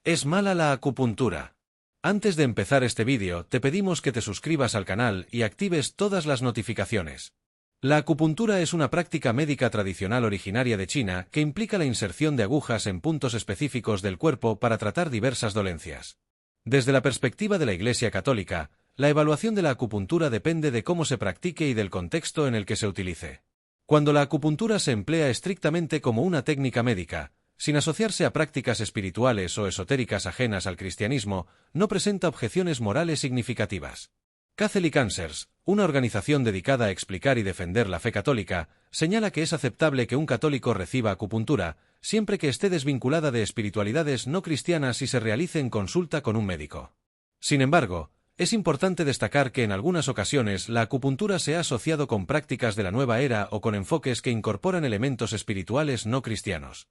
¿Es mala la acupuntura? Antes de empezar este vídeo, te pedimos que te suscribas al canal y actives todas las notificaciones. La acupuntura es una práctica médica tradicional originaria de China que implica la inserción de agujas en puntos específicos del cuerpo para tratar diversas dolencias. Desde la perspectiva de la Iglesia Católica, la evaluación de la acupuntura depende de cómo se practique y del contexto en el que se utilice. Cuando la acupuntura se emplea estrictamente como una técnica médica, sin asociarse a prácticas espirituales o esotéricas ajenas al cristianismo, no presenta objeciones morales significativas. Catholic Answers, una organización dedicada a explicar y defender la fe católica, señala que es aceptable que un católico reciba acupuntura, siempre que esté desvinculada de espiritualidades no cristianas y se realice en consulta con un médico. Sin embargo, es importante destacar que en algunas ocasiones la acupuntura se ha asociado con prácticas de la nueva era o con enfoques que incorporan elementos espirituales no cristianos.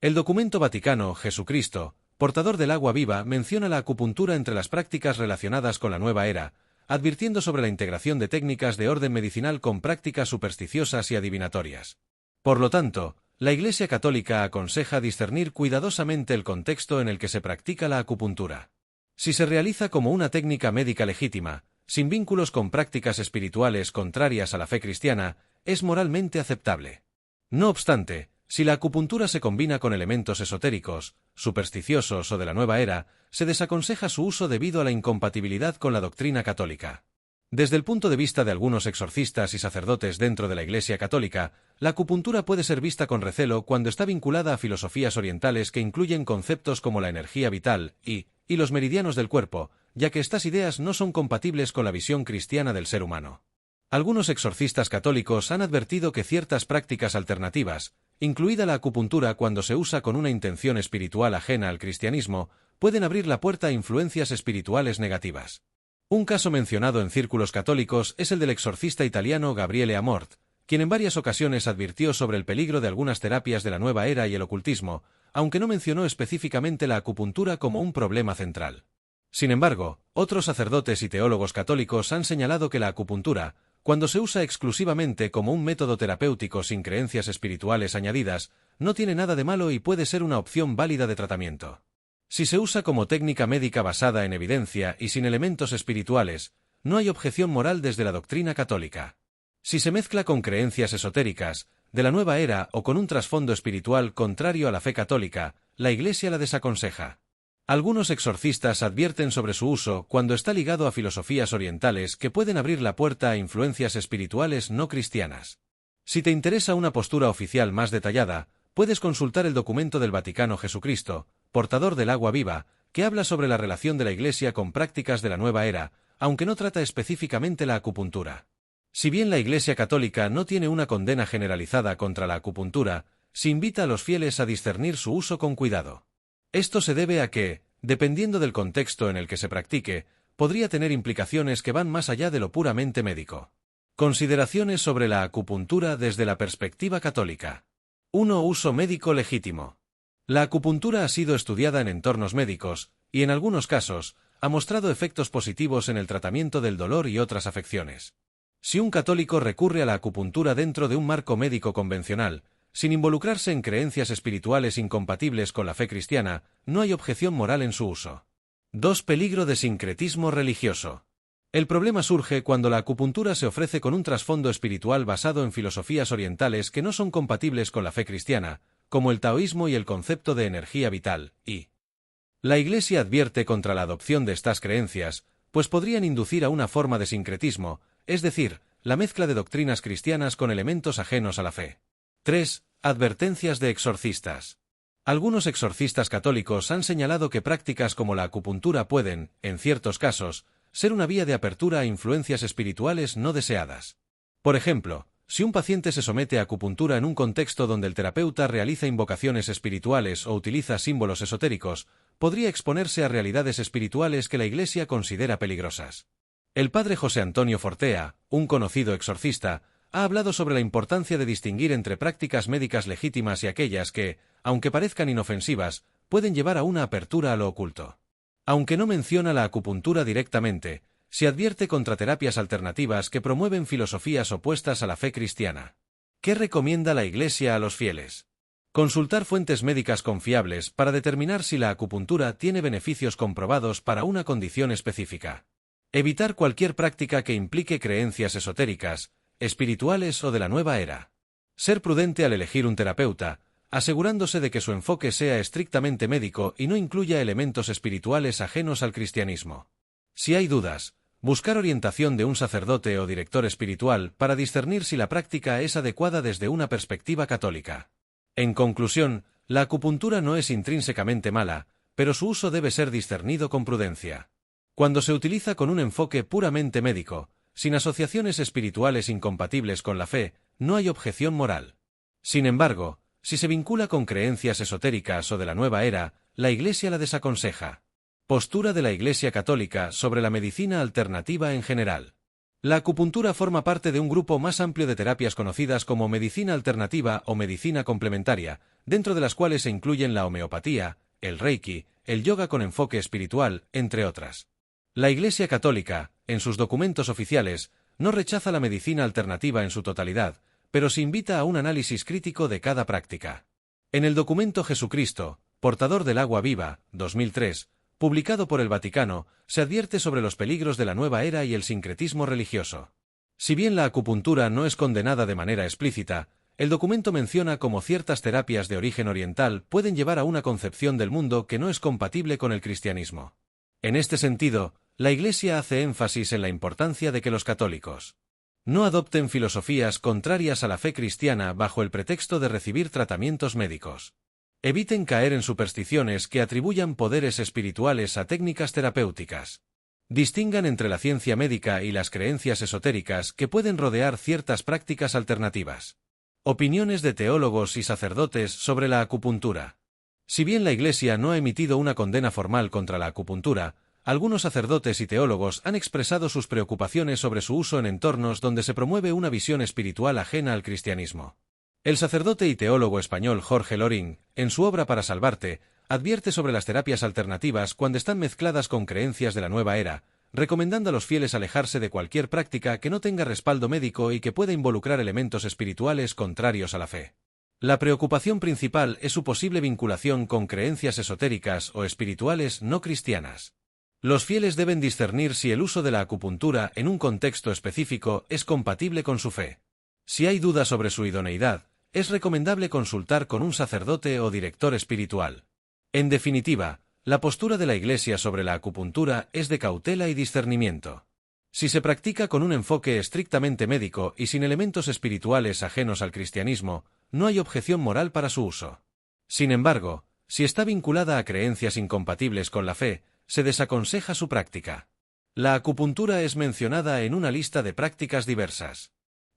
El documento Vaticano Jesucristo, portador del agua viva, menciona la acupuntura entre las prácticas relacionadas con la nueva era, advirtiendo sobre la integración de técnicas de orden medicinal con prácticas supersticiosas y adivinatorias. Por lo tanto, la Iglesia Católica aconseja discernir cuidadosamente el contexto en el que se practica la acupuntura. Si se realiza como una técnica médica legítima, sin vínculos con prácticas espirituales contrarias a la fe cristiana, es moralmente aceptable. No obstante, si la acupuntura se combina con elementos esotéricos, supersticiosos o de la nueva era, se desaconseja su uso debido a la incompatibilidad con la doctrina católica. Desde el punto de vista de algunos exorcistas y sacerdotes dentro de la Iglesia Católica, la acupuntura puede ser vista con recelo cuando está vinculada a filosofías orientales que incluyen conceptos como la energía vital y los meridianos del cuerpo, ya que estas ideas no son compatibles con la visión cristiana del ser humano. Algunos exorcistas católicos han advertido que ciertas prácticas alternativas, incluida la acupuntura cuando se usa con una intención espiritual ajena al cristianismo, pueden abrir la puerta a influencias espirituales negativas. Un caso mencionado en círculos católicos es el del exorcista italiano Gabriele Amort, quien en varias ocasiones advirtió sobre el peligro de algunas terapias de la nueva era y el ocultismo, aunque no mencionó específicamente la acupuntura como un problema central. Sin embargo, otros sacerdotes y teólogos católicos han señalado que la acupuntura, cuando se usa exclusivamente como un método terapéutico sin creencias espirituales añadidas, no tiene nada de malo y puede ser una opción válida de tratamiento. Si se usa como técnica médica basada en evidencia y sin elementos espirituales, no hay objeción moral desde la doctrina católica. Si se mezcla con creencias esotéricas, de la nueva era o con un trasfondo espiritual contrario a la fe católica, la Iglesia la desaconseja. Algunos exorcistas advierten sobre su uso cuando está ligado a filosofías orientales que pueden abrir la puerta a influencias espirituales no cristianas. Si te interesa una postura oficial más detallada, puedes consultar el documento del Vaticano Jesucristo, portador del agua viva, que habla sobre la relación de la Iglesia con prácticas de la nueva era, aunque no trata específicamente la acupuntura. Si bien la Iglesia Católica no tiene una condena generalizada contra la acupuntura, se invita a los fieles a discernir su uso con cuidado. Esto se debe a que, dependiendo del contexto en el que se practique, podría tener implicaciones que van más allá de lo puramente médico. Consideraciones sobre la acupuntura desde la perspectiva católica. 1. Uso médico legítimo. La acupuntura ha sido estudiada en entornos médicos, y en algunos casos, ha mostrado efectos positivos en el tratamiento del dolor y otras afecciones. Si un católico recurre a la acupuntura dentro de un marco médico convencional, sin involucrarse en creencias espirituales incompatibles con la fe cristiana, no hay objeción moral en su uso. 2. Peligro de sincretismo religioso. El problema surge cuando la acupuntura se ofrece con un trasfondo espiritual basado en filosofías orientales que no son compatibles con la fe cristiana, como el taoísmo y el concepto de energía vital, y la Iglesia advierte contra la adopción de estas creencias, pues podrían inducir a una forma de sincretismo, es decir, la mezcla de doctrinas cristianas con elementos ajenos a la fe. 3. Advertencias de exorcistas. Algunos exorcistas católicos han señalado que prácticas como la acupuntura pueden, en ciertos casos, ser una vía de apertura a influencias espirituales no deseadas. Por ejemplo, si un paciente se somete a acupuntura en un contexto donde el terapeuta realiza invocaciones espirituales o utiliza símbolos esotéricos, podría exponerse a realidades espirituales que la Iglesia considera peligrosas. El padre José Antonio Fortea, un conocido exorcista, ha hablado sobre la importancia de distinguir entre prácticas médicas legítimas y aquellas que, aunque parezcan inofensivas, pueden llevar a una apertura a lo oculto. Aunque no menciona la acupuntura directamente, se advierte contra terapias alternativas que promueven filosofías opuestas a la fe cristiana. ¿Qué recomienda la Iglesia a los fieles? Consultar fuentes médicas confiables para determinar si la acupuntura tiene beneficios comprobados para una condición específica. Evitar cualquier práctica que implique creencias esotéricas, espirituales o de la nueva era. Ser prudente al elegir un terapeuta, asegurándose de que su enfoque sea estrictamente médico y no incluya elementos espirituales ajenos al cristianismo. Si hay dudas, buscar orientación de un sacerdote o director espiritual para discernir si la práctica es adecuada desde una perspectiva católica. En conclusión, la acupuntura no es intrínsecamente mala, pero su uso debe ser discernido con prudencia. Cuando se utiliza con un enfoque puramente médico, sin asociaciones espirituales incompatibles con la fe, no hay objeción moral. Sin embargo, si se vincula con creencias esotéricas o de la nueva era, la Iglesia la desaconseja. Postura de la Iglesia Católica sobre la medicina alternativa en general. La acupuntura forma parte de un grupo más amplio de terapias conocidas como medicina alternativa o medicina complementaria, dentro de las cuales se incluyen la homeopatía, el reiki, el yoga con enfoque espiritual, entre otras. La Iglesia Católica, en sus documentos oficiales, no rechaza la medicina alternativa en su totalidad, pero se invita a un análisis crítico de cada práctica. En el documento Jesucristo, portador del agua viva, 2003, publicado por el Vaticano, se advierte sobre los peligros de la nueva era y el sincretismo religioso. Si bien la acupuntura no es condenada de manera explícita, el documento menciona cómo ciertas terapias de origen oriental pueden llevar a una concepción del mundo que no es compatible con el cristianismo. En este sentido, la Iglesia hace énfasis en la importancia de que los católicos no adopten filosofías contrarias a la fe cristiana bajo el pretexto de recibir tratamientos médicos. Eviten caer en supersticiones que atribuyan poderes espirituales a técnicas terapéuticas. Distingan entre la ciencia médica y las creencias esotéricas que pueden rodear ciertas prácticas alternativas. Opiniones de teólogos y sacerdotes sobre la acupuntura. Si bien la Iglesia no ha emitido una condena formal contra la acupuntura, algunos sacerdotes y teólogos han expresado sus preocupaciones sobre su uso en entornos donde se promueve una visión espiritual ajena al cristianismo. El sacerdote y teólogo español Jorge Loring, en su obra Para Salvarte, advierte sobre las terapias alternativas cuando están mezcladas con creencias de la nueva era, recomendando a los fieles alejarse de cualquier práctica que no tenga respaldo médico y que pueda involucrar elementos espirituales contrarios a la fe. La preocupación principal es su posible vinculación con creencias esotéricas o espirituales no cristianas. Los fieles deben discernir si el uso de la acupuntura en un contexto específico es compatible con su fe. Si hay dudas sobre su idoneidad, es recomendable consultar con un sacerdote o director espiritual. En definitiva, la postura de la Iglesia sobre la acupuntura es de cautela y discernimiento. Si se practica con un enfoque estrictamente médico y sin elementos espirituales ajenos al cristianismo, no hay objeción moral para su uso. Sin embargo, si está vinculada a creencias incompatibles con la fe, se desaconseja su práctica. La acupuntura es mencionada en una lista de prácticas diversas.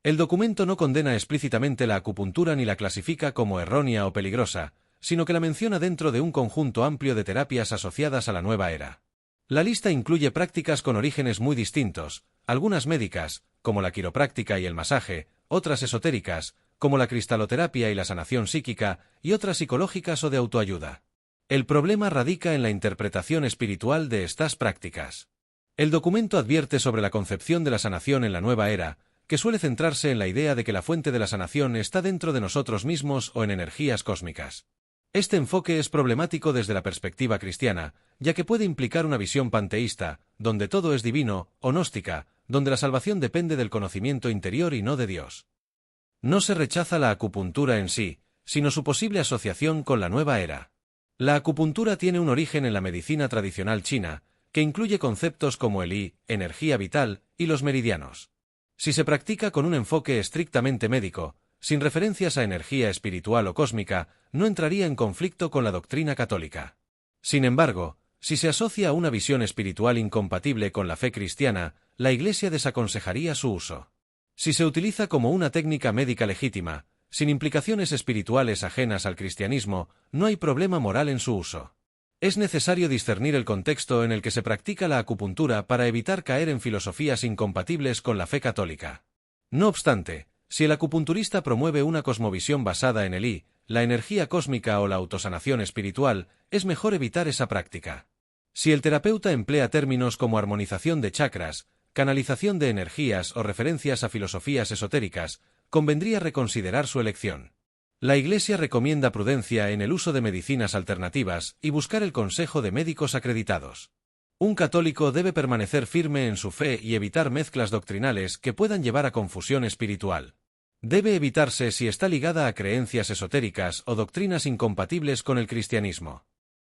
El documento no condena explícitamente la acupuntura ni la clasifica como errónea o peligrosa, sino que la menciona dentro de un conjunto amplio de terapias asociadas a la nueva era. La lista incluye prácticas con orígenes muy distintos, algunas médicas, como la quiropráctica y el masaje, otras esotéricas, como la cristaloterapia y la sanación psíquica, y otras psicológicas o de autoayuda. El problema radica en la interpretación espiritual de estas prácticas. El documento advierte sobre la concepción de la sanación en la nueva era, que suele centrarse en la idea de que la fuente de la sanación está dentro de nosotros mismos o en energías cósmicas. Este enfoque es problemático desde la perspectiva cristiana, ya que puede implicar una visión panteísta, donde todo es divino, o gnóstica, donde la salvación depende del conocimiento interior y no de Dios. No se rechaza la acupuntura en sí, sino su posible asociación con la nueva era. La acupuntura tiene un origen en la medicina tradicional china, que incluye conceptos como el Yi, energía vital, y los meridianos. Si se practica con un enfoque estrictamente médico, sin referencias a energía espiritual o cósmica, no entraría en conflicto con la doctrina católica. Sin embargo, si se asocia a una visión espiritual incompatible con la fe cristiana, la Iglesia desaconsejaría su uso. Si se utiliza como una técnica médica legítima, sin implicaciones espirituales ajenas al cristianismo, no hay problema moral en su uso. Es necesario discernir el contexto en el que se practica la acupuntura para evitar caer en filosofías incompatibles con la fe católica. No obstante, si el acupunturista promueve una cosmovisión basada en el Yi, la energía cósmica o la autosanación espiritual, es mejor evitar esa práctica. Si el terapeuta emplea términos como armonización de chakras, canalización de energías o referencias a filosofías esotéricas, convendría reconsiderar su elección. La Iglesia recomienda prudencia en el uso de medicinas alternativas y buscar el consejo de médicos acreditados. Un católico debe permanecer firme en su fe y evitar mezclas doctrinales que puedan llevar a confusión espiritual. Debe evitarse si está ligada a creencias esotéricas o doctrinas incompatibles con el cristianismo.